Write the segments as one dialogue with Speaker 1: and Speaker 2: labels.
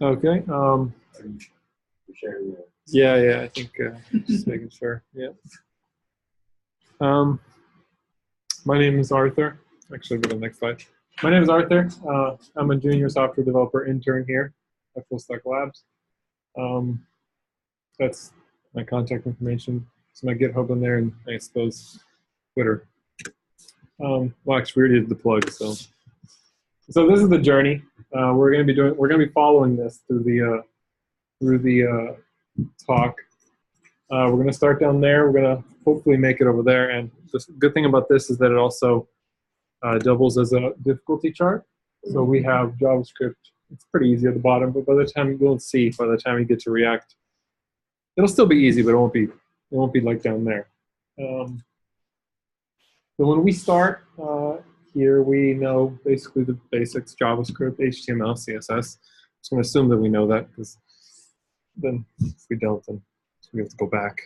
Speaker 1: Okay. Yeah, I think just making sure. Yeah. My name is Arthur. Actually, go to the next slide. My name is Arthur. I'm a junior software developer intern here at Full Stack Labs. That's my contact information. So my GitHub in there, and I suppose Twitter. Well, actually, we already did the plug. So this is the journey. We're going to be following this through the talk. We're going to start down there. We're going to hopefully make it over there. And the good thing about this is that it also doubles as a difficulty chart. So we have JavaScript. It's pretty easy at the bottom, but by the time you get to React, it'll still be easy, but it won't be like down there. So when we start here, we know basically the basics: JavaScript, HTML, CSS. Just going to assume that we know that, because then if we don't, then we have to go back.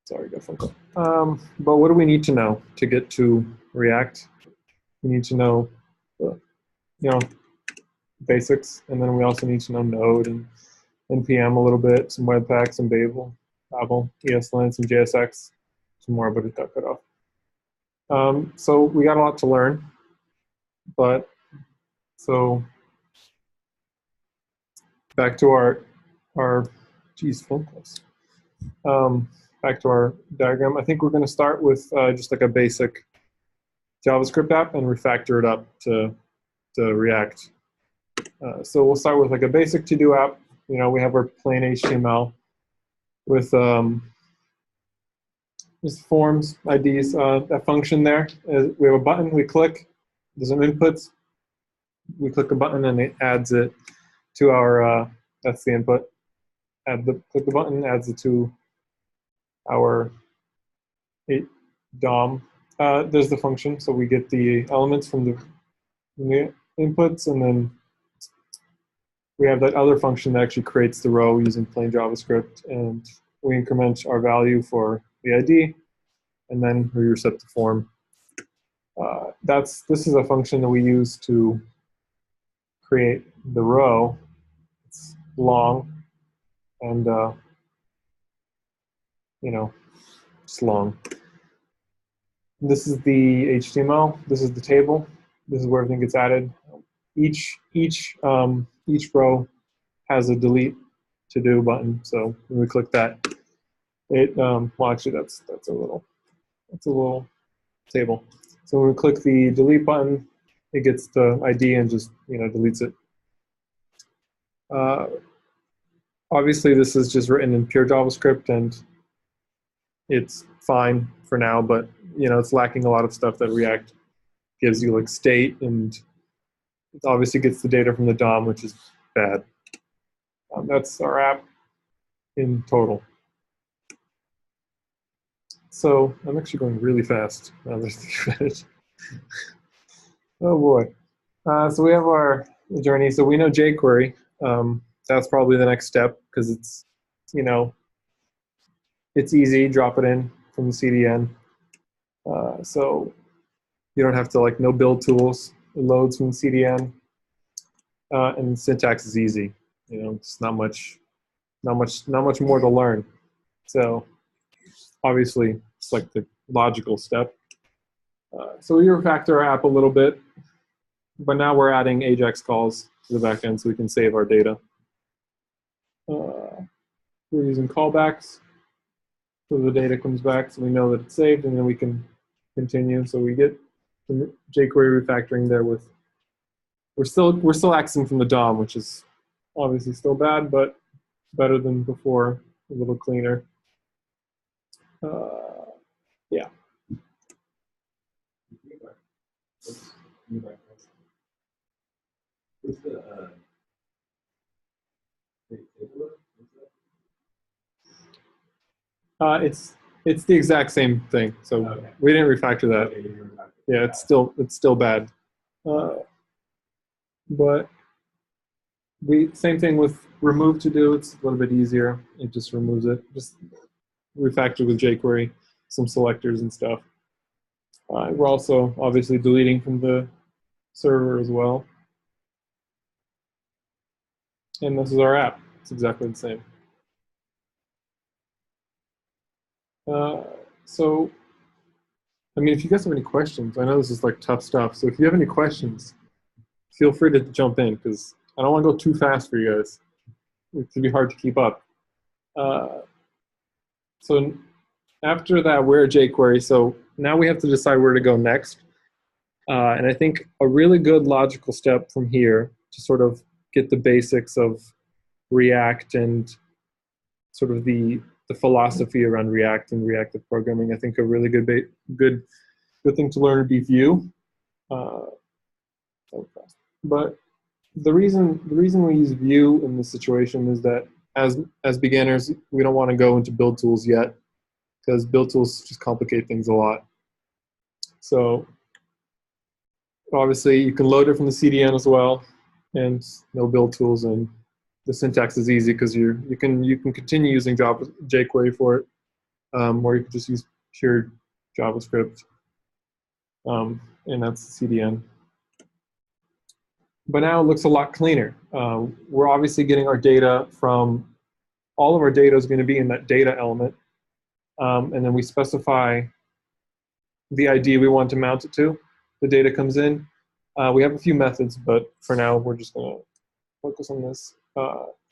Speaker 1: Sorry, got phone call. But what do we need to know to get to React? We need to know, basics, and then we also need to know Node and NPM a little bit, some Webpack, some Babel, ESLint, some JSX, some more, but it got cut off. So we got a lot to learn, but so back to our phone calls. Back to our diagram. I think we're going to start with just like a basic JavaScript app and refactor it up to React. So we'll start with like a basic to-do app. We have our plain HTML with just forms, IDs, that function there. We have a button, we click, there's some inputs. We click a button and it adds it to our, that's the input. Click the button, adds it to our DOM. There's the function, so we get the elements from the inputs, and then we have that other function that actually creates the row using plain JavaScript, and we increment our value for the ID, and then we reset the form. This is a function that we use to create the row. It's long, and it's long. This is the HTML. This is the table. This is where everything gets added. Each row has a delete to do button. So when we click that, well, actually that's a little table. So when we click the delete button, it gets the ID and just deletes it. Obviously, this is just written in pure JavaScript, and it's fine for now, but it's lacking a lot of stuff that React gives you, like state, and it obviously gets the data from the DOM, which is bad. That's our app in total. So I'm actually going really fast. Now there's the oh boy. So we have our journey. So we know JQuery. That's probably the next step, because it's it's easy. Drop it in from the CDN. So you don't have to no build tools. It loads from the CDN, and syntax is easy. It's not much more to learn. So obviously, it's like the logical step. So we refactor our app a little bit, but now we're adding AJAX calls to the back end so we can save our data. We're using callbacks, so the data comes back, so we know that it's saved, and then we can continue. So we get the jQuery refactoring there with. We're still accessing from the DOM, which is obviously still bad, but better than before, a little cleaner. Yeah. It's the exact same thing. So okay. We didn't refactor that. Okay, yeah, it's still bad. But same thing with remove to do. It's a little bit easier. It just removes it. Just refactor with jQuery, some selectors and stuff. We're also obviously deleting from the server as well. And this is our app. It's exactly the same. So, I mean, if you guys have any questions, I know this is like tough stuff. So if you have any questions, feel free to jump in because I don't want to go too fast for you guys. It can be hard to keep up. So after that, we're at jQuery. So now we have to decide where to go next. And I think a really good logical step from here to sort of get the basics of React and sort of the philosophy around React and reactive programming. I think a really good thing to learn would be Vue. But the reason we use Vue in this situation is that as beginners, we don't want to go into build tools yet because build tools just complicate things a lot. So obviously you can load it from the CDN as well, and no build tools, and the syntax is easy because you can continue using jQuery for it, or you can just use pure JavaScript, and that's the CDN. But now it looks a lot cleaner. We're obviously getting our data from, all of our data is going to be in that data element, and then we specify the ID we want to mount it to. The data comes in. We have a few methods, but for now we're just going to focus on this.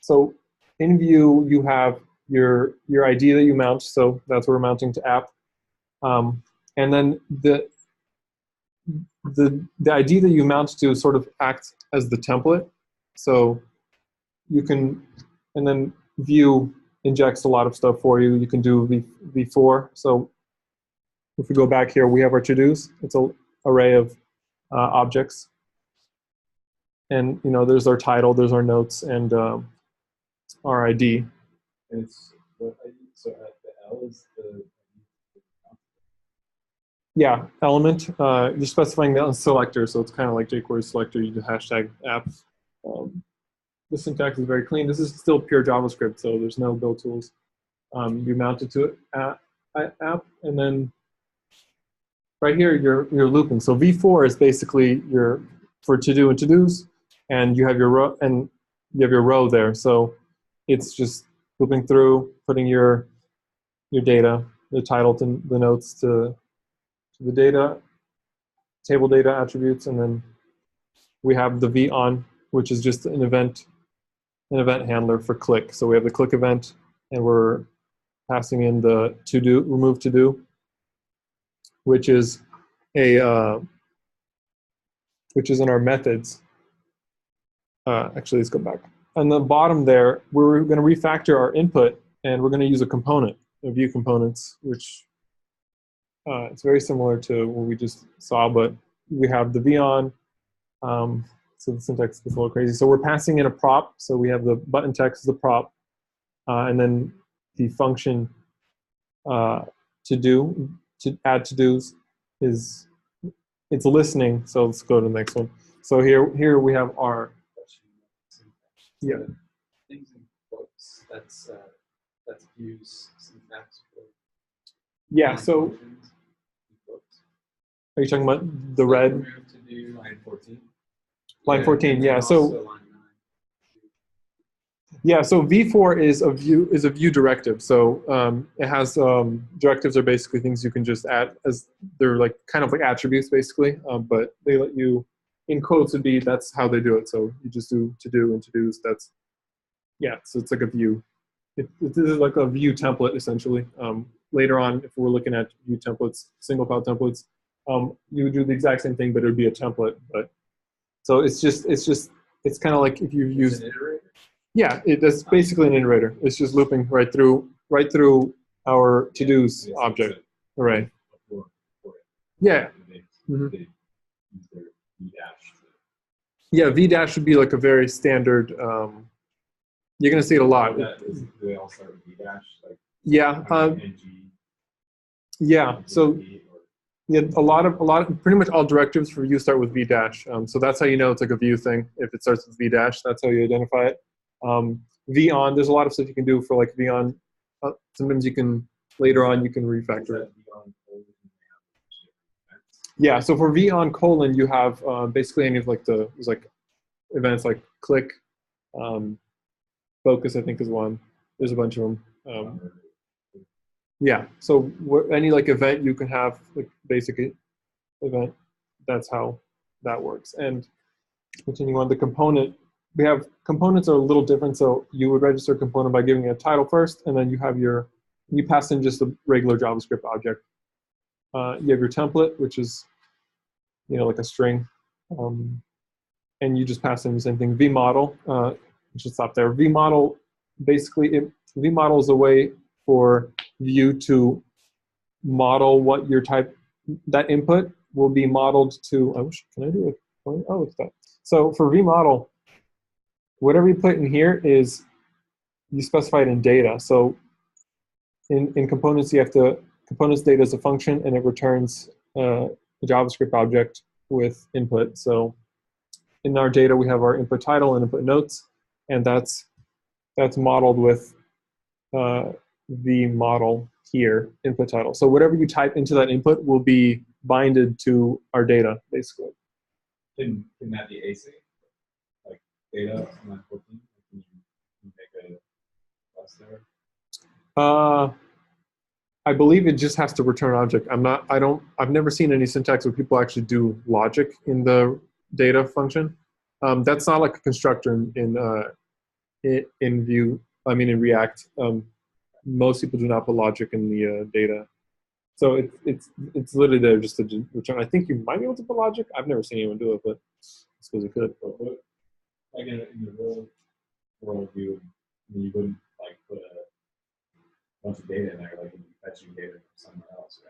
Speaker 1: So in Vue, you have your ID that you mount, so that's what we're mounting to app. And then the ID that you mount to sort of acts as the template. So you can, and then Vue injects a lot of stuff for you. You can do v4. So if we go back here, we have our to-dos. It's an array of objects. And there's our title, there's our notes, and our ID.
Speaker 2: And it's what ID? So the L is the.
Speaker 1: Yeah, element. You're specifying the selector, so it's kind of like jQuery selector. You do hashtag app. The syntax is very clean. This is still pure JavaScript, so there's no build tools. You mount it to app, and then right here you're looping. So v4 is basically your for to do and to dos, and you have your row there. So it's just looping through, putting your data, the title to the notes to the data, table data attributes, and then we have the v on, which is just an event handler for click. So we have the click event, and we're passing in the to do, remove to do, which is which is in our methods. Actually, let's go back. On the bottom there, we're going to refactor our input, and we're going to use a component, a Vue components, which it's very similar to what we just saw, but we have the v on. So the syntax is a little crazy. So we're passing in a prop. So we have the button text as the prop, and then the function to add to dos is it's listening. So let's go to the next one. So here we have our
Speaker 2: things in quotes. That's Vue's syntax.
Speaker 1: Yeah. So are you talking about the red?
Speaker 2: To do line 14.
Speaker 1: Line 14, yeah. So yeah, so v4 is a Vue directive. So it has directives are basically things you can just add as they're like kind of like attributes basically, but they let you in quotes would be that's how they do it. So you just do to do and to dos. That's so it's like a Vue. This is like a Vue template essentially. Later on, if we're looking at Vue templates, single file templates, you would do the exact same thing, but it would be a template. But so it's kind of like if you use
Speaker 2: an iterator.
Speaker 1: Yeah, that's basically an iterator. It's just looping right through our to-dos object array. Yeah. Mm-hmm. Yeah, v dash would be like a very standard. You're going to see it a lot.
Speaker 2: Do they all start with v dash? Like
Speaker 1: yeah. Yeah. So yeah, a lot of pretty much all directives for Vue start with v dash. So that's how you know it's like a Vue thing. If it starts with v dash, that's how you identify it. V on, there's a lot of stuff you can do for like v on. Sometimes you can later on you can refactor it. Yeah, so for v on colon, you have basically any of like there's like events like click, focus, I think is one. There's a bunch of them. Yeah, so any like event you can have, like basic event, that's how that works. And continuing on the component, we have components are a little different. So you would register a component by giving it a title first, and then you have you pass in just a regular JavaScript object. You have your template, which is, like a string. And you just pass in the same thing. vModel, we should stop there. vModel, basically, vModel is a way for Vue to model what your type, that input will be modeled to, can I do it? Oh, it's that. So for vModel, whatever you put in here is, you specify it in data. So in components, you have to, components data is a function, and it returns a JavaScript object with input. So in our data, we have our input title and input notes, and that's modeled with the model here, input title. So whatever you type into that input will be binded to our data, basically.
Speaker 2: Can that be async? Like data on that 14? Can you make a class there?
Speaker 1: I believe it just has to return object. I've never seen any syntax where people actually do logic in the data function. That's not like a constructor in Vue. I mean, in React, most people do not put logic in the data. So it's literally there just to return. I think you might be able to put logic. I've never seen anyone do it, but I suppose it could.
Speaker 2: But like in the real world Vue, you wouldn't like put a bunch of data in there, like you'd be fetching data from somewhere else,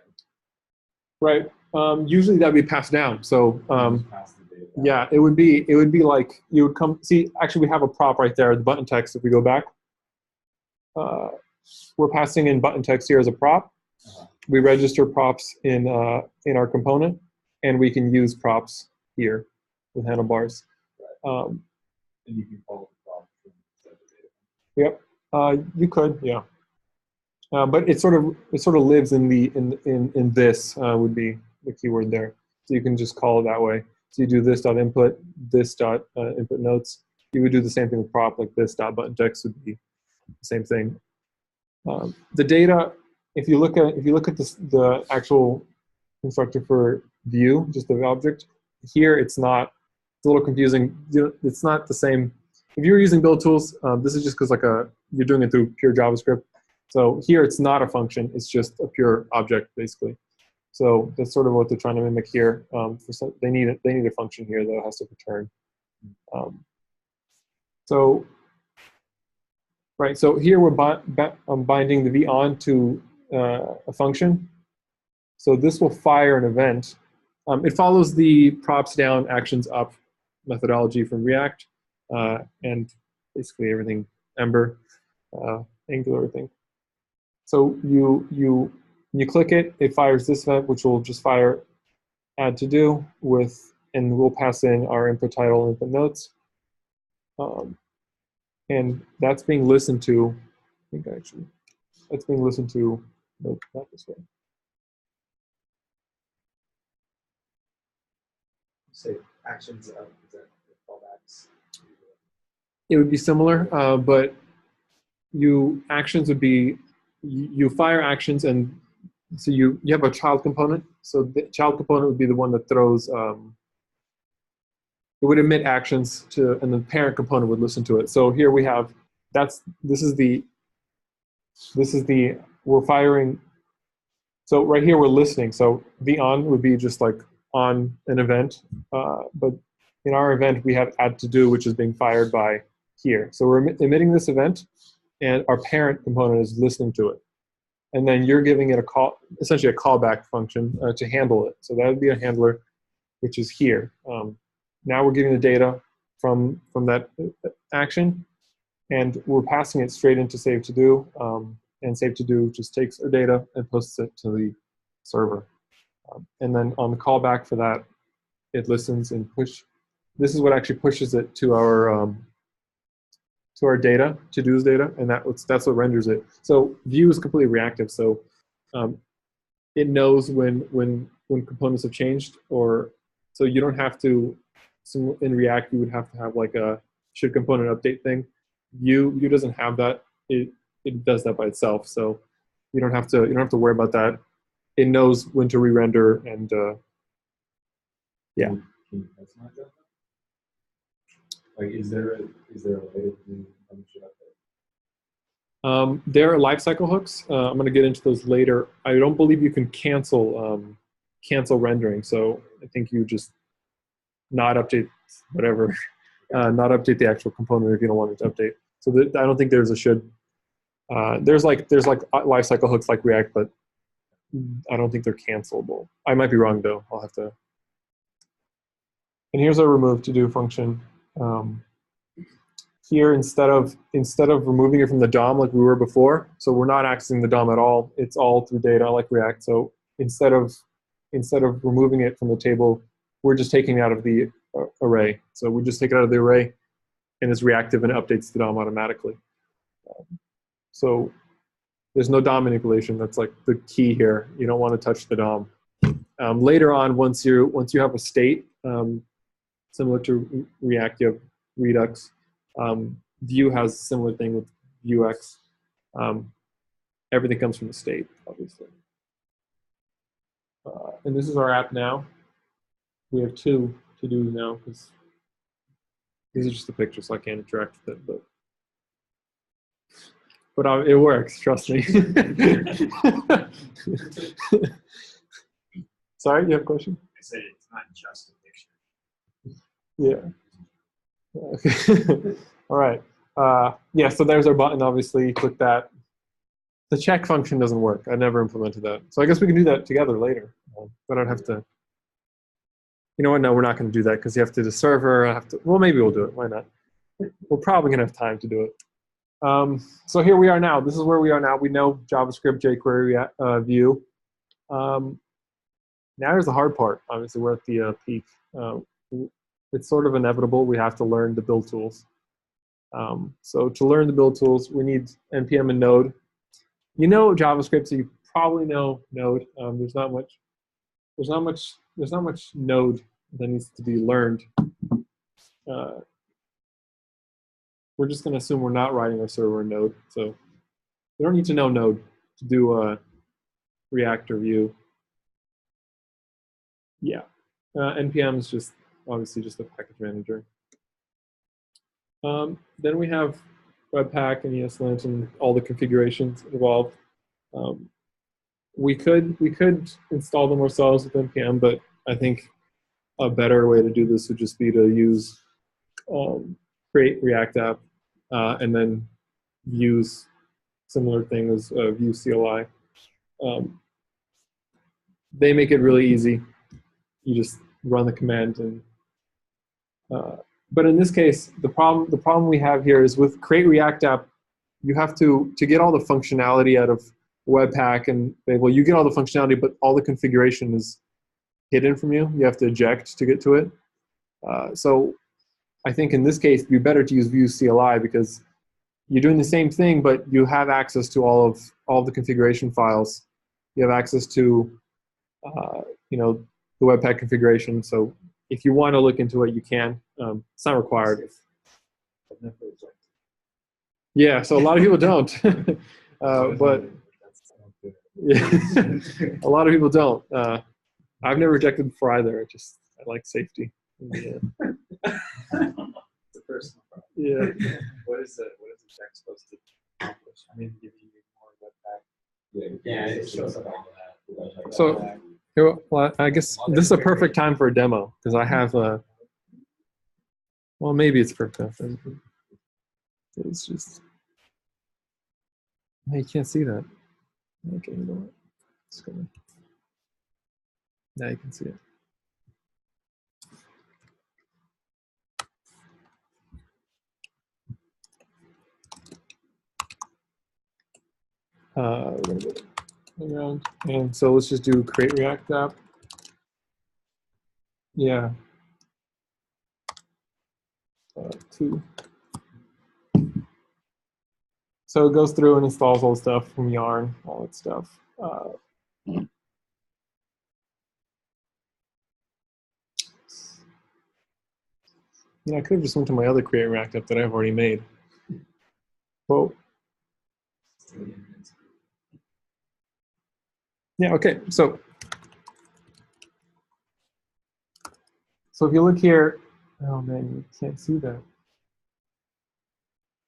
Speaker 2: right?
Speaker 1: Right. Usually that'd be passed down. So
Speaker 2: Pass the data down.
Speaker 1: yeah, it would be like you would come see. Actually, we have a prop right there. The button text. If we go back, we're passing in button text here as a prop. We register props in our component, and we can use props here with handlebars.
Speaker 2: And you can call the prop from the data.
Speaker 1: Yep, you could, yeah. But it sort of lives in this would be the keyword there. So you can just call it that way. So you do this dot input, this dot input notes. You would do the same thing with prop, like this dot button text would be the same thing. The data, if you look at this, the actual constructor for Vue, just the object, here it's not. It's a little confusing. It's not the same. If you're using build tools, this is just because you're doing it through pure JavaScript. So here it's not a function, it's just a pure object, basically. So that's sort of what they're trying to mimic here. They need a function here that has to return. So here we're binding the v on to a function. So this will fire an event. It follows the props down, actions up methodology from React, and basically everything Ember, Angular, everything. So you click it, it fires this event, which will just fire add to do with, and we'll pass in our input title, input notes, and that's being listened to. I think actually that's being listened to. Nope, not this way.
Speaker 2: Say actions of the callbacks.
Speaker 1: It would be similar, but actions would be you fire actions, and so you have a child component. So the child component would be the one that throws. It would emit actions to, and the parent component would listen to it. So here we have this is the we're firing. So right here we're listening. So the on would be just like on an event, but in our event we have add to do, which is being fired by here. So we're emitting this event, and our parent component is listening to it. And then you're giving it a call, essentially a callback function to handle it. So that would be a handler, which is here. Now we're getting the data from that action, and we're passing it straight into save to do. And save to do just takes our data and posts it to the server. And then on the callback for that, it listens and this is what actually pushes it to our data, to-dos data, and that's what renders it. So Vue is completely reactive, so it knows when when components have changed, or so you don't have to. So in React, you would have to have like a should component update thing. Vue doesn't have that. It does that by itself, so you don't have to worry about that. It knows when to re-render, and yeah.
Speaker 2: Can you customize that? Like, is there a way to do function update?
Speaker 1: There are lifecycle hooks. I'm going to get into those later. I don't believe you can cancel rendering, so I think you just not update whatever, not update the actual component if you don't want it to update. So I don't think there's a should. There's like lifecycle hooks like React, but I don't think they're cancelable. I might be wrong though. I'll have to. And here's our remove to do function. Here, instead of removing it from the DOM like we were before, so we're not accessing the DOM at all. It's all through data like React. So instead of removing it from the table, we're just taking it out of the array. So we just take it out of the array, and it's reactive and it updates the DOM automatically. So there's no DOM manipulation. That's like the key here. You don't want to touch the DOM. Later on, once you have a state similar to React, you have Redux. Vue has a similar thing with Vuex. Everything comes from the state, obviously. And this is our app now. We have 2 to do now because these are just the pictures, so I can't interact with it. But it works, trust me. Sorry, you have a question?
Speaker 2: I said it's not just a picture.
Speaker 1: Yeah. Okay. All right. Yeah, so there's our button, obviously. Click that. The check function doesn't work. I never implemented that. So I guess we can do that together later. But I'd have to. You know what? No, we're not going to do that because you have to do the server. Well, maybe we'll do it. Why not? We're probably going to have time to do it. So here we are now. This is where we are now. We know JavaScript, JQuery, Vue. Now here's the hard part. Obviously, we're at the peak. It's sort of inevitable. We have to learn the build tools. So to learn the build tools, we need npm and Node. You know JavaScript, so you probably know Node. There's not much Node that needs to be learned. We're just going to assume we're not writing our server in Node. So we don't need to know Node to do React or Vue. Yeah. npm is just obviously just a package manager. Then we have Webpack and ESLint and all the configurations involved. We could install them ourselves with npm, but I think a better way to do this would just be to use create React app and then use similar thing as Vue CLI. They make it really easy. You just run the command and. But in this case, the problem we have here is with create React app, you have to get all the functionality out of Webpack and well, you get all the functionality, but all the configuration is hidden from you. You have to eject to get to it. So I think in this case, it'd be better to use Vue CLI because you're doing the same thing, but you have access to all of the configuration files. You have access to the Webpack configuration. So if you want to look into it, you can. It's not required. Yeah, so a lot of people don't. But yeah, a lot of people don't. I've never rejected before either. I like safety. Yeah.
Speaker 2: It's a personal problem.
Speaker 1: Yeah.
Speaker 2: What is the check supposed to accomplish? I mean, give you more Webpack. Yeah, it shows up all that.
Speaker 1: So. Well, I guess this is a perfect time for a demo because I have well, maybe it's perfect. It's just, no, you can't see that. Okay, you know what? It's gonna, now you can see it. We're gonna go around, and so let's just do create React app. Yeah. 2. So it goes through and installs all the stuff from Yarn, all that stuff. I could have just went to my other Create React app that I've already made. Well, yeah, okay. So if you look here, oh man, you can't see that.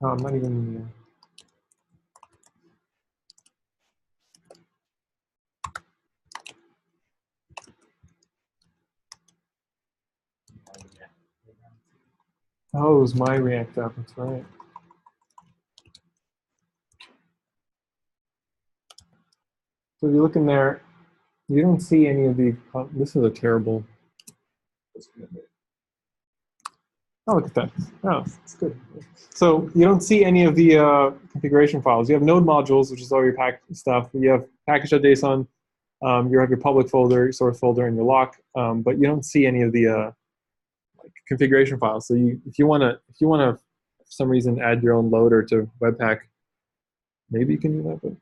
Speaker 1: Oh, I'm not even in there. Oh, it was my React app, that's right. So if you look in there, you don't see any of the, this is a terrible. Oh, look at that. Oh, it's good. So you don't see any of the configuration files. You have node modules, which is all your pack stuff. You have package.json. You have your public folder, your source folder, and your lock. But you don't see any of the like configuration files. So if you want to, for some reason, add your own loader to Webpack, maybe you can do that, but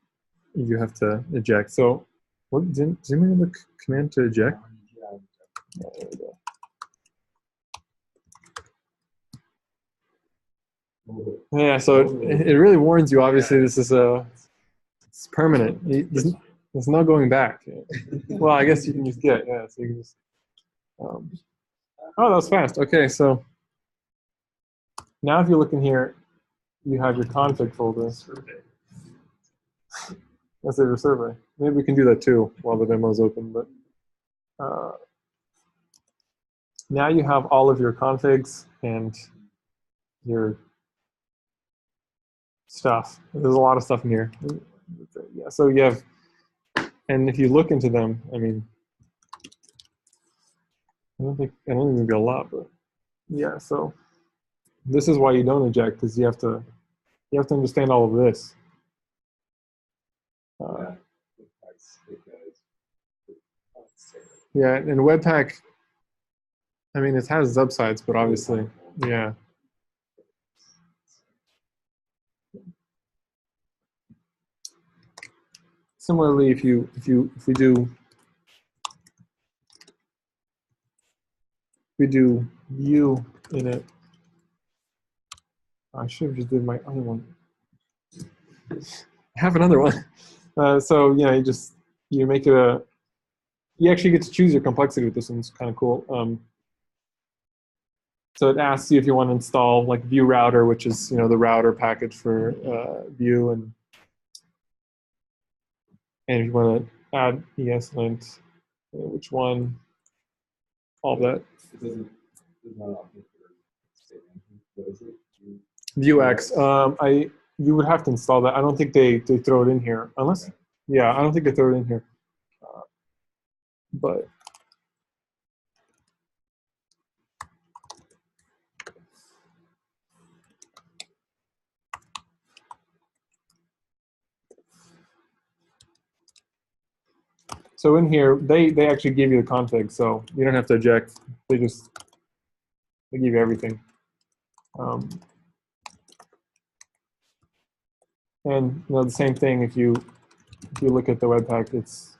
Speaker 1: you have to eject. So what? Does anybody have a command to eject? Oh, there we go. Yeah, so it really warns you. Obviously, this is it's permanent. There's no going back. Well, I guess you can just get, yeah. So you can just. Oh, that was fast. Okay, so now if you look in here, you have your config folder. That's your survey. Maybe we can do that too while the demo is open. But now you have all of your configs and your stuff. There's a lot of stuff in here. Yeah, so you have, and if you look into them, I mean, I don't think there'll be a lot, but yeah. So this is why you don't eject, because you have to understand all of this. Yeah, and Webpack, I mean, it has its upsides, but obviously, yeah. Similarly, if we do view in it, I should have just did my other one. I have another one. So you make it you actually get to choose your complexity with this one. It's kind of cool. So it asks you if you want to install like Vue router, which is the router package for Vue, and if you want to add ESLint, which one, all that. Vuex. You would have to install that. I don't think they throw it in here, unless, yeah, I don't think they throw it in here. But so in here, they actually give you the config, so you don't have to eject. They give you everything. And the same thing if you look at the Webpack, it's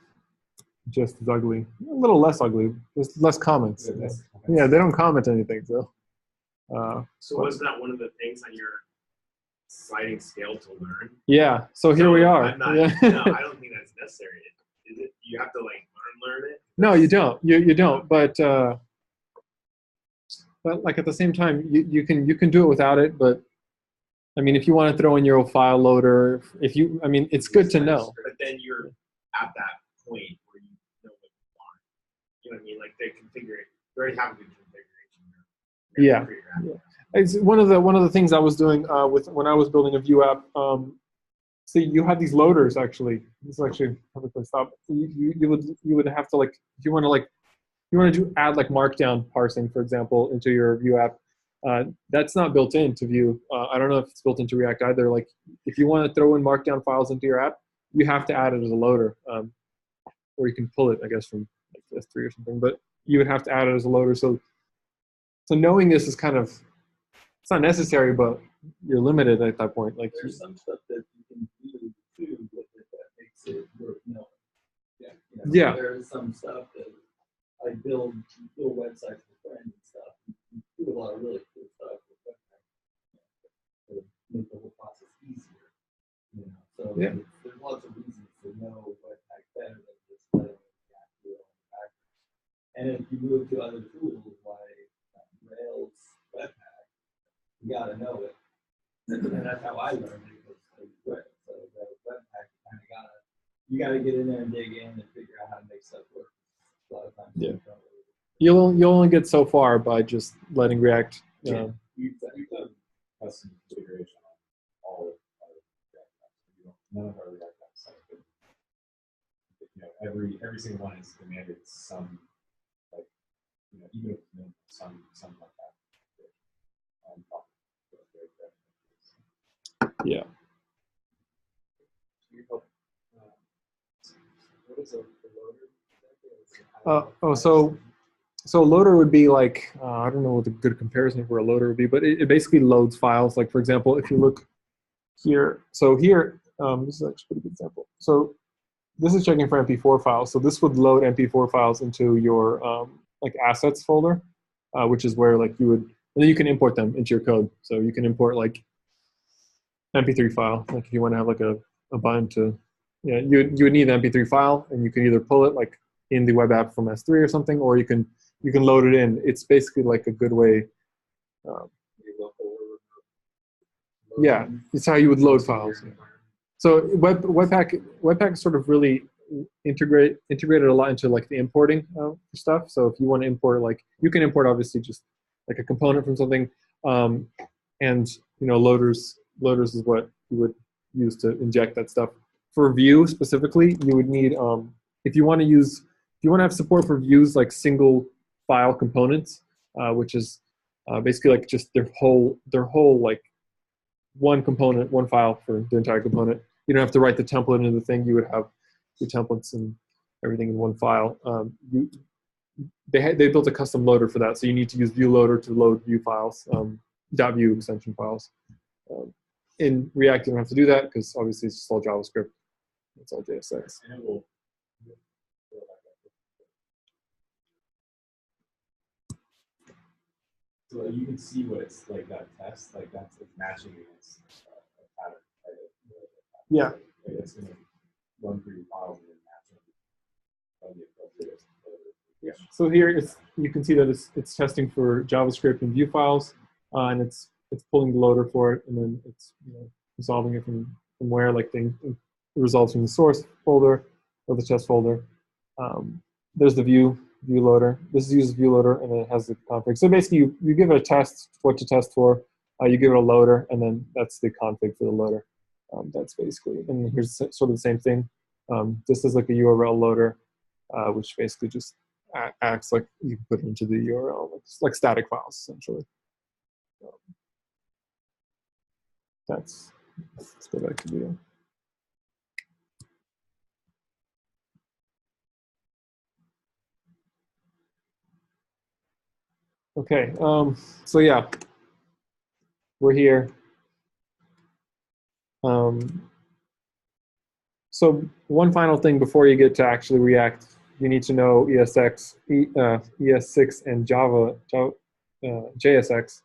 Speaker 1: just as ugly, a little less ugly. There's less comments. Yeah, they don't comment anything. So.
Speaker 3: So was that one of the things on your sliding scale to learn?
Speaker 1: Yeah. So here we are.
Speaker 3: I'm not,
Speaker 1: yeah.
Speaker 3: No, I don't think that's necessary. Is it? You have to like learn it.
Speaker 1: No, you don't. You don't. But like at the same time, you can do it without it. But I mean, if you want to throw in your old file loader, I mean, it's good to know.
Speaker 3: But then you're at that point where you know what you want. You know what I mean? Like they configure it. You already have a good configuration.
Speaker 1: Yeah. It's one of the things I was doing when I was building a Vue app. So you have these loaders actually. This is actually perfectly stop. You would have to like if you want to add like Markdown parsing, for example, into your Vue app. That's not built into Vue. I don't know if it's built into React either. Like if you want to throw in Markdown files into your app, you have to add it as a loader, or you can pull it, I guess, from like S3 or something. But you would have to add it as a loader. So knowing this is kind of, it's not necessary, but you're limited at that point. Like
Speaker 2: there's some stuff that you can do too with it that makes it worth knowing.
Speaker 1: Yeah.
Speaker 2: There's some stuff that I build websites for friends and stuff. You do a lot of really cool
Speaker 1: Yeah.
Speaker 2: There's lots of reasons to know Webpack better than just letting React do it on the back. And if you move to other tools like Rails, Webpack, you got to know it. And that's how I learned it, was through Rails. So the Webpack, you got to get in there and dig in and figure out how to make stuff work. A lot of times,
Speaker 1: Yeah. You'll only get so far by just letting React.
Speaker 2: We've done custom configuration on all of our React apps. None of our React apps have been, every single one has demanded some, like, even if it's some like that.
Speaker 1: Yeah.
Speaker 2: What is a loader?
Speaker 1: So a loader would be like, I don't know what the good comparison for a loader would be, but it basically loads files. Like, for example, if you look here, so here, this is actually a pretty good example. So this is checking for MP4 files. So this would load MP4 files into your like assets folder, which is where like you would, and then you can import them into your code. So you can import like MP3 file, like if you want to have like a bind to, you would need an MP3 file, and you can either pull it like in the web app from S3 or something, or you can load it in. It's basically like a good way. Yeah, it's how you would load files. Yeah. So Webpack sort of really integrated a lot into like the importing stuff. So if you want to import, like you can import obviously just like a component from something, and loaders is what you would use to inject that stuff. For Vue specifically, you would need if you want to have support for Vue's like single file components, which is basically like just their whole like one component, one file for the entire component. You don't have to write the template into the thing. You would have your templates and everything in one file. They built a custom loader for that, so you need to use Vue loader to load Vue files, .vue extension files. In React, you don't have to do that because obviously it's just all JavaScript. It's all JSX.
Speaker 2: And it will. So you can see what it's like, that test, like that's matching against a pattern, right?
Speaker 1: Yeah.
Speaker 2: Like it's going to run through your files and then match them.
Speaker 1: Yeah. So here you can see that it's testing for JavaScript and Vue files, and it's pulling the loader for it, and then it's resolving it from where, like the results from the source folder or the test folder. There's the Vue loader. This uses Vue loader, and then it has the config. So basically, you give it a test, what to test for. You give it a loader, and then that's the config for the loader. That's basically, and here's sort of the same thing. This is like a URL loader, which basically just acts like you can put it into the URL, like static files, essentially. Let's go back to Vue. Okay, so yeah, we're here. So one final thing before you get to actually React, you need to know ES6 and JSX,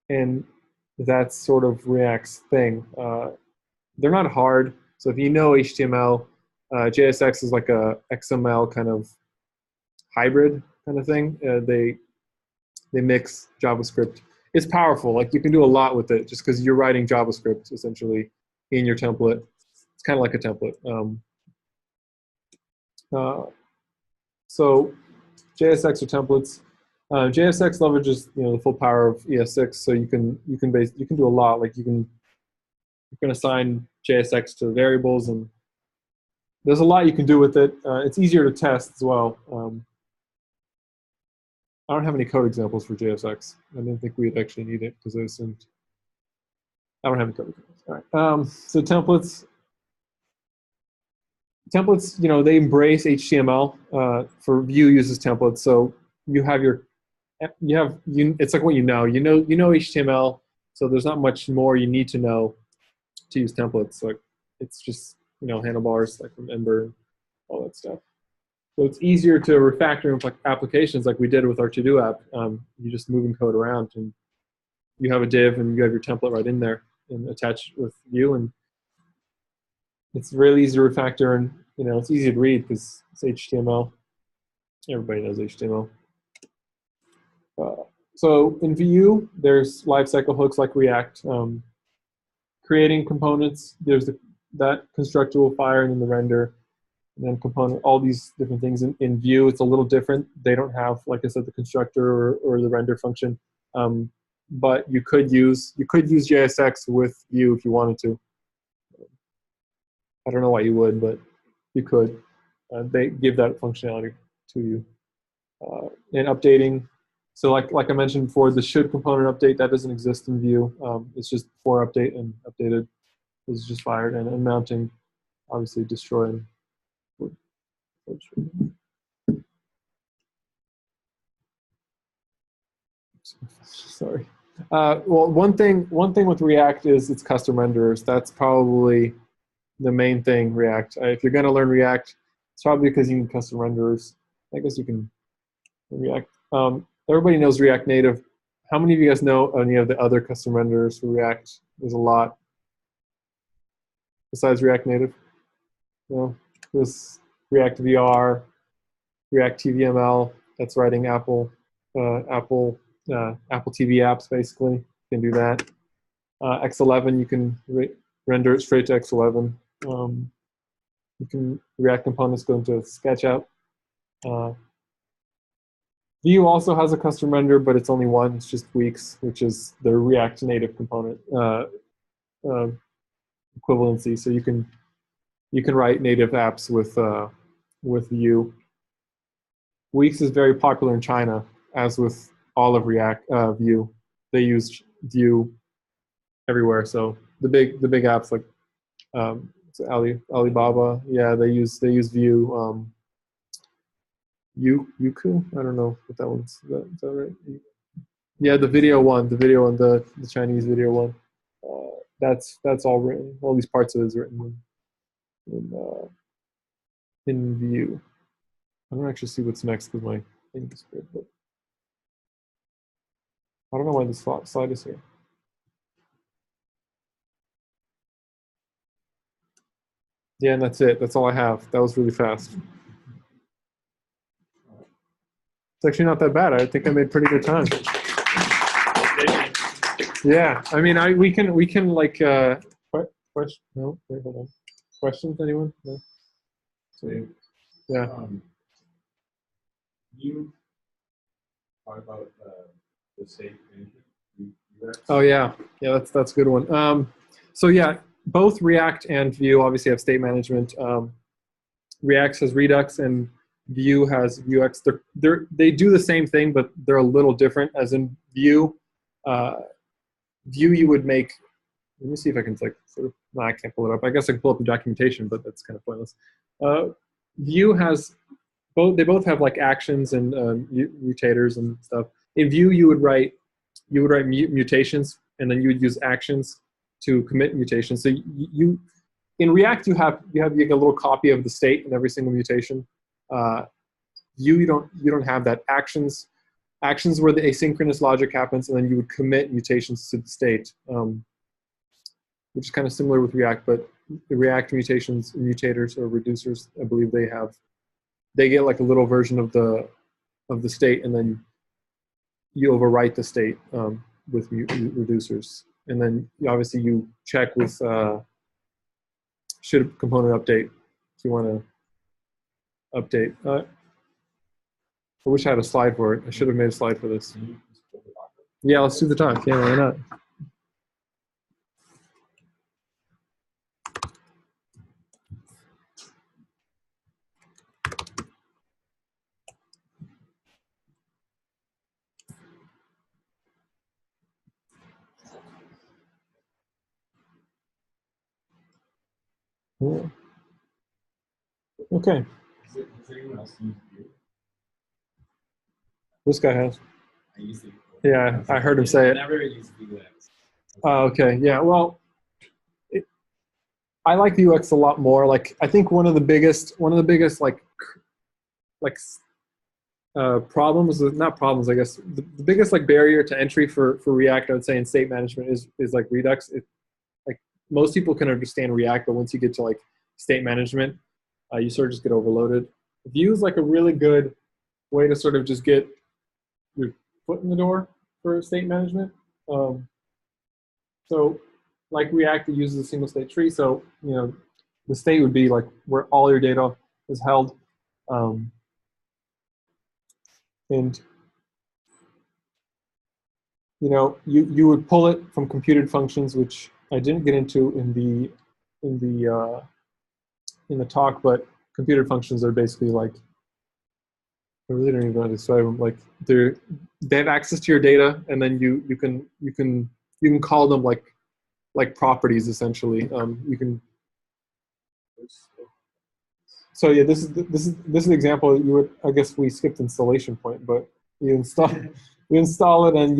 Speaker 1: and that's sort of React's thing. They're not hard. So if you know HTML, JSX is like a XML kind of hybrid kind of thing. They mix JavaScript. It's powerful. Like you can do a lot with it just because you're writing JavaScript essentially in your template. It's kind of like a template. So JSX are templates. JSX leverages the full power of ES6, so you can do a lot. Like you can assign JSX to variables, and there's a lot you can do with it. It's easier to test as well. I don't have any code examples for JSX. I didn't think we'd actually need it because I assumed I don't have any code examples. All right. So templates, they embrace HTML. For Vue uses templates, so you have it's like what you know HTML, so there's not much more you need to know to use templates. Like it's just handlebars like from Ember, all that stuff. So it's easier to refactor applications like we did with our to-do app. You just moving code around, and you have a div, and you have your template right in there, and attached with Vue, and It's really easy to refactor, and it's easy to read because it's HTML. Everybody knows HTML. So in Vue, there's lifecycle hooks like React. Creating components, there's that constructor will fire and then the render, and then component, all these different things. In Vue, it's a little different. They don't have, like I said, the constructor or the render function. But you could use JSX with Vue if you wanted to. I don't know why you would, but you could. They give that functionality to you. And updating, so like I mentioned before, the should component update, that doesn't exist in Vue. It's just for update, and updated is just fired, and mounting, obviously destroying. Sorry. Well, one thing with React is its custom renderers. That's probably the main thing. React. If you're going to learn React, it's probably because you need custom renderers. I guess you can React. Everybody knows React Native. How many of you guys know any of the other custom renderers for React? There's a lot. Besides React Native, there's React VR, React TVML. That's writing Apple TV apps, basically. You can do that. X11, you can render it straight to X11. You can React components go into SketchUp. Vue also has a custom render, but it's only one. It's just Vuejs, which is the React Native component equivalency. So you can write native apps with Vue. Vuejs is very popular in China, as with all of Vue. They use Vue everywhere. So the big apps like Alibaba, yeah, they use Vue. Youku, I don't know what that one's. Is that right? Yeah, the video one, the Chinese video one. That's all written. All these parts of it is written in Vue. I don't actually see what's next because my thing is good, but I don't know why this slide is here. Yeah, and that's it. That's all I have. That was really fast. It's actually not that bad. I think I made pretty good time. Yeah, I mean, we can like question. No, wait, hold on. Questions, anyone? No. So, yeah.
Speaker 2: You talk about the state management.
Speaker 1: Oh yeah, that's a good one. So yeah, both React and Vue obviously have state management. React has Redux and Vue has Vuex. They do the same thing, but they're a little different. As in Vue, you would make. Let me see if I can No, I can't pull it up. I guess I can pull up the documentation, but that's kind of pointless. Vue has both. They both have like actions and mutators and stuff. In Vue, you would write mutations, and then you would use actions to commit mutations. So in React, you have a little copy of the state in every single mutation. Vue, you don't have that. Actions where the asynchronous logic happens, and then you would commit mutations to the state, which is kind of similar with React. But the React mutations, mutators or reducers, I believe they get like a little version of the state, and then you overwrite the state with reducers, and then obviously you check with should component update if you want to update. I wish I had a slide for it. I should have made a slide for this. Yeah, let's do the talk. Yeah, why not? Yeah. Okay.
Speaker 2: Does anyone else use Vue?
Speaker 1: This guy has.
Speaker 2: I use it.
Speaker 1: Yeah, I heard him say it.
Speaker 2: I never used Vuex.
Speaker 1: Oh, okay. Yeah. Well, I like UX a lot more. Like, I think one of the biggest problems, not problems, I guess, the biggest like barrier to entry for React, I would say, in state management is like Redux. Like most people can understand React, but once you get to like state management, you sort of just get overloaded. Vue is like a really good way to sort of just get your foot in the door for state management. So like React, it uses a single state tree. So, you know, the state would be like where all your data is held. And you know, you would pull it from computed functions, which I didn't get into in the talk, but computed functions are basically like, I really don't even know how to describe them. Like they have access to your data, and then you can call them like properties essentially. You can. So yeah, this is an example. You would, I guess we skipped installation point, but you install it, and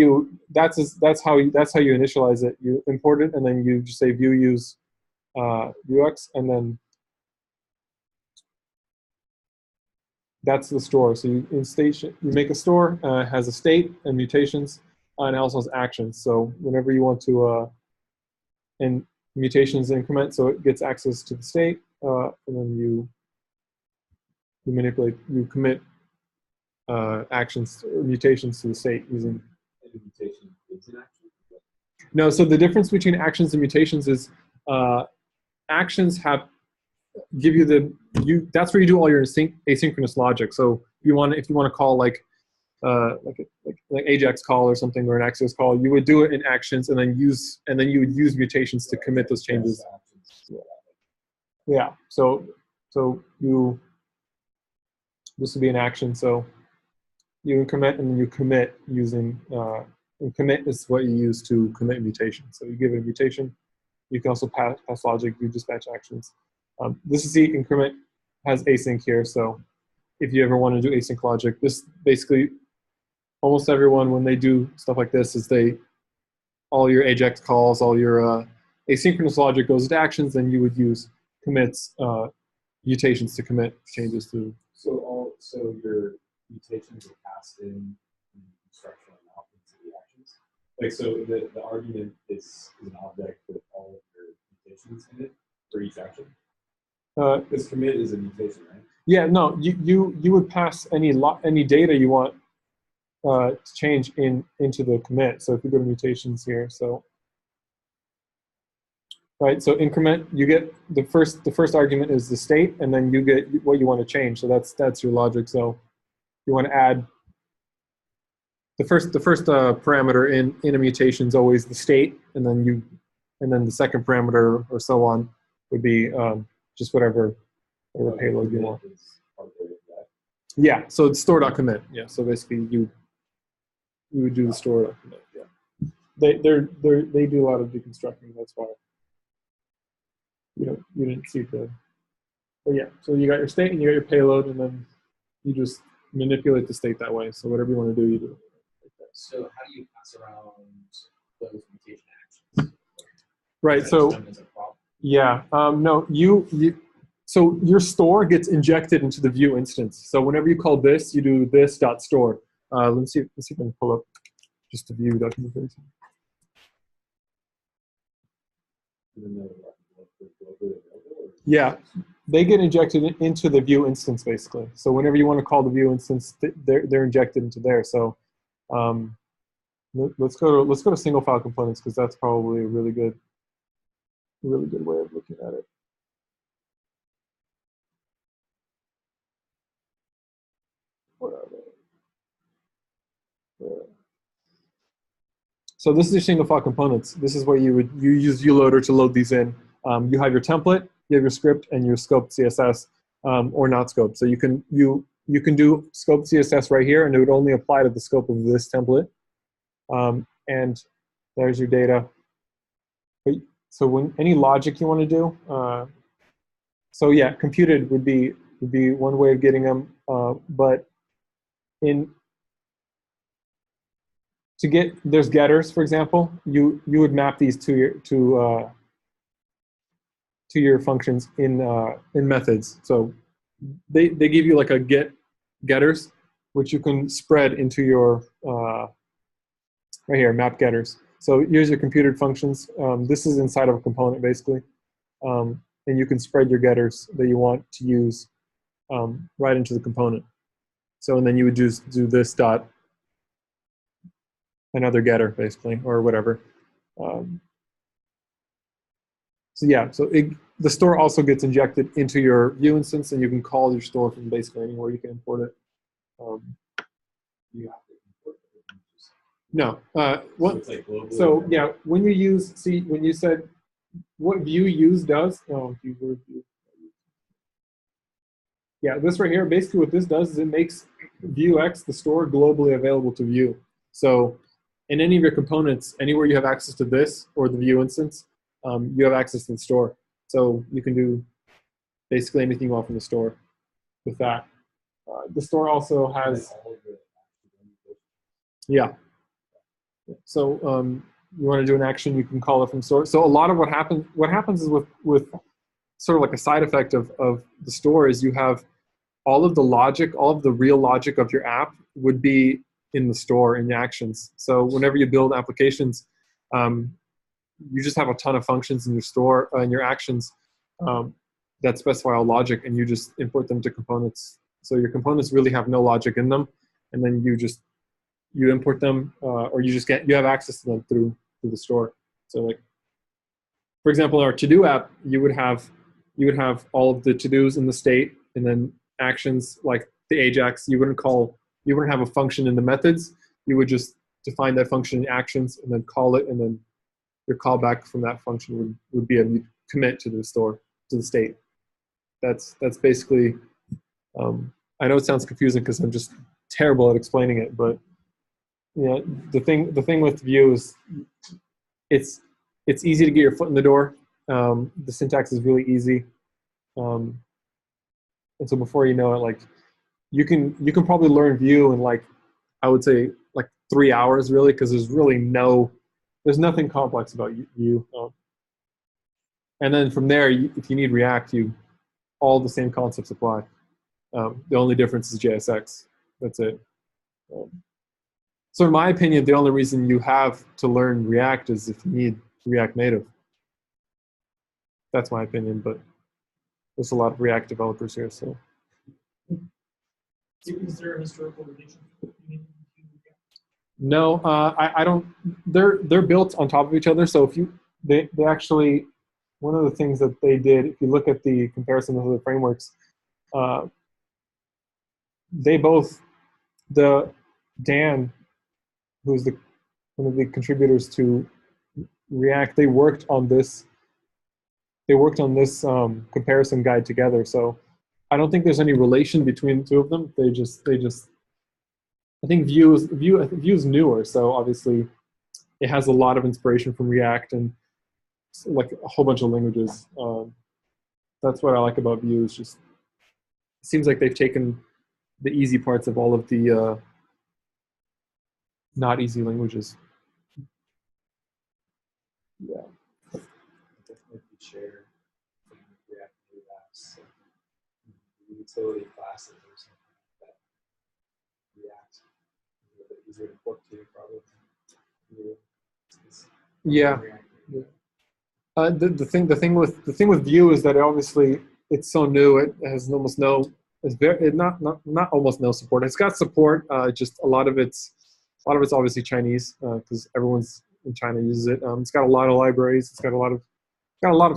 Speaker 1: that's how you initialize it. You import it, and then you just say view use Vuex, and then that's the store. So you make a store, has a state and mutations, and it also has actions. So whenever you want to, and mutations increment, so it gets access to the state, and then you commit actions or mutations to the state using.
Speaker 2: And the mutation is an action?
Speaker 1: No, so the difference between actions and mutations is actions give you that's where you do all your asynchronous logic. So if you want to call like Ajax call or something, or an Axios call, you would do it in actions, and then you would use mutations to commit those changes. Yeah. So this would be an action. So you increment and then you commit using and commit is what you use to commit mutation. So you give it a mutation. You can also pass logic. You dispatch actions. This is the increment has async here. So if you ever want to do async logic, this basically almost everyone, when they do stuff like this, is all your Ajax calls, all your asynchronous logic goes to actions, and you would use commits, mutations to commit changes to.
Speaker 2: So your mutations are passed in instruction and out into the actions. Like, so the argument is an object with all of your mutations in it for each action. Because commit is a mutation, right?
Speaker 1: Yeah, no, you would pass any data you want to change into the commit. So if you go to mutations here, so right, so increment, you get the first argument is the state, and then you get what you want to change. So that's your logic. So you want to add the first parameter in a mutation is always the state, and then the second parameter or so on would be just whatever payload you want. Yeah, so it's store.commit. Yeah, so basically you would do the store.commit. Yeah, they do a lot of deconstructing. That's why you didn't see the. But yeah, so you got your state and you got your payload, and then you just manipulate the state that way. So whatever you want to do, you do.
Speaker 2: So how do you pass around those mutation actions?
Speaker 1: Right. So yeah, no, so your store gets injected into the Vue instance. So whenever you call this, you do this.store. Let's see if I can pull up just the Vue documentation. Yeah, they get injected into the Vue instance basically. So whenever you want to call the Vue instance, they're injected into there. So let's go to single file components, because that's probably a really good way of looking at it. Where are they? There. So this is your single file components. This is where you use ULoader to load these in. You have your template, you have your script, and your scoped CSS, or not scoped. So you can do scoped CSS right here, and it would only apply to the scope of this template. And there's your data. So when any logic you want to do, so yeah, computed would be one way of getting them, but there's getters, for example. You would map these to your functions in methods. So they give you like a getters, which you can spread into your right here, map getters. So here's your computed functions. This is inside of a component basically. and you can spread your getters that you want to use right into the component. So, and then you would just do this dot another getter, basically, or whatever. So yeah, so the store also gets injected into your Vue instance, and you can call your store from basically anywhere you can import it.
Speaker 2: You have to import it.
Speaker 1: No.
Speaker 2: So it's like globally.
Speaker 1: So yeah, when you use, see, when you said what Vue use does, Vue. Yeah, this right here, basically what this does is it makes Vuex, the store, globally available to Vue. So in any of your components, anywhere you have access to this or the Vue instance, you have access to the store. So you can do basically anything you want from the store with that. The store also has, yeah. So you want to do an action, you can call it from store. So a lot of what happens is with sort of like a side effect of the store is you have all of the logic, all of the real logic of your app would be in the store, in the actions. So whenever you build applications, you just have a ton of functions in your store, in your actions that specify all logic, and you just import them to components. So your components really have no logic in them, and then you import them, or you have access to them through the store. So like, for example, in our to-do app, you would have all of the to-dos in the state, and then actions like the Ajax. You wouldn't have a function in the methods. You would just define that function in actions and then call it, and then your callback from that function would be a commit to the store, to the state. That's basically, I know it sounds confusing because I'm just terrible at explaining it, but yeah, the thing with Vue is it's easy to get your foot in the door. The syntax is really easy. And so before you know it, like you can probably learn Vue in like, I would say like 3 hours really, because there's nothing complex about Vue. And then from there, if you need React, all the same concepts apply. The only difference is JSX. That's it. So in my opinion, the only reason you have to learn React is if you need React Native. That's my opinion, but there's a lot of React developers here, so.
Speaker 4: Is there a historical relation?
Speaker 1: No, I don't. They're built on top of each other. So if they actually, one of the things that they did, if you look at the comparison of the frameworks, they both, Dan, who's one of the contributors to React, they worked on this comparison guide together. So I don't think there's any relation between the two of them. They just I think Vue is newer, so obviously it has a lot of inspiration from React and like a whole bunch of languages. That's what I like about Vue. Is just it seems like they've taken the easy parts of all of the not easy languages. Yeah.
Speaker 2: Definitely share React Native apps, utility classes or something like that. React is a little bit easier to port to, probably.
Speaker 1: Yeah. The thing with Vue is that it's so new. It has almost no. It's not almost no support. It's got support. Just a lot of it's obviously Chinese because everyone's in China uses it. It's got a lot of libraries. It's got a lot of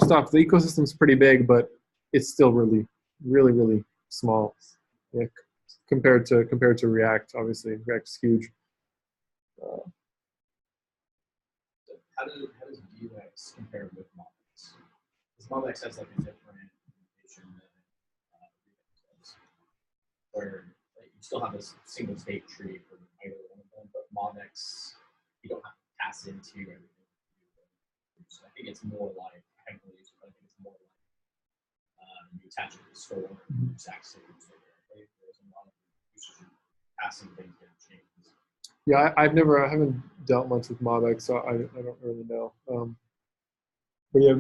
Speaker 1: stuff. The ecosystem's pretty big, but it's still really, really, really small. Yeah, compared to React. Obviously, React's huge.
Speaker 2: How does Vuex compare with MobX? Because MobX has like a different implementation than React does, where like, you still have a single state tree for either one of them, but MobX you don't have to pass into everything. So I think it's more like I haven't really used it, but I think it's more like you attach it to the store and you just access it. There's a lot of usage passing things that change.
Speaker 1: Yeah, I haven't dealt much with MobX, so I don't really know. But yeah,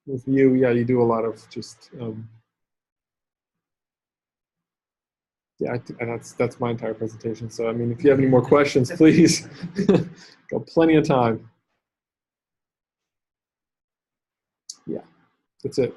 Speaker 1: with Vue, yeah, you do a lot of just yeah. That's my entire presentation. So I mean, if you have any more questions, please. Got plenty of time. Yeah, that's it.